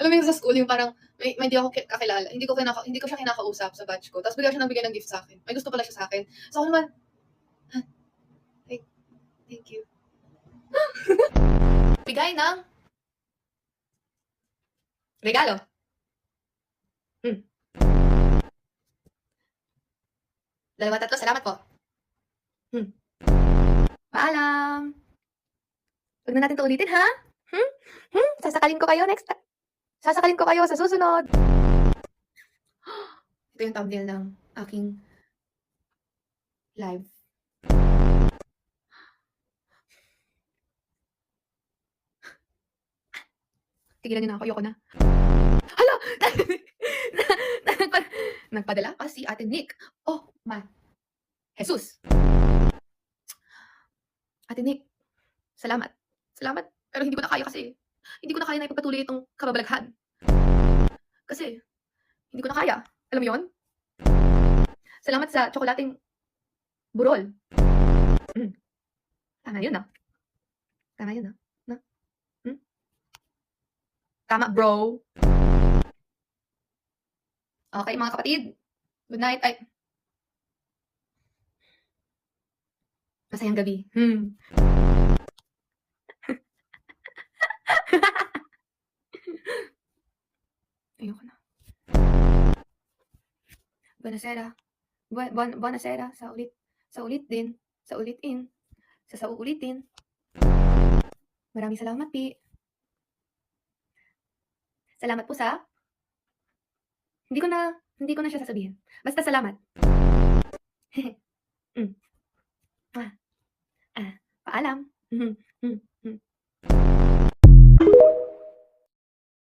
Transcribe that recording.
Alam mo yung sa school, yung parang may di ako kakilala, hindi ko siya kinakausap sa batch ko, tapos bigla siya nagbigay ng gift sa'kin. May gusto pala siya sa'kin. So ako naman, "Ha, thank you." Bigay ng regalo. Hmm. 2, 3, salamat po. Paalam. Wag na natin 'to ulitin, ha? Sasakalin ko kayo sasakalin ko kayo sa susunod. Ito yung thumbnail ng aking live. Tigilan niyo na ako, ayoko na. Hala! Nagpadala pa si Ate Nick. Oh my Jesus! Ate Nick, salamat. Salamat, pero hindi ko na kaya kasi hindi ko na kaya na ipagpatuloy itong kababalaghan. Kasi hindi ko na kaya. Alam mo 'yun? Salamat sa tsokolating burol. Tama 'yun, Tama 'yun, 'no? Tama, bro. Okay, mga kapatid. Good night. Ay, masayang gabi. Ayoko na. Buonasera. Buonasera. Sa ulitin. Sa uulitin. Maraming salamat, Pi. Salamat po sa hindi ko na siya sasabihin. Basta salamat. Paalam.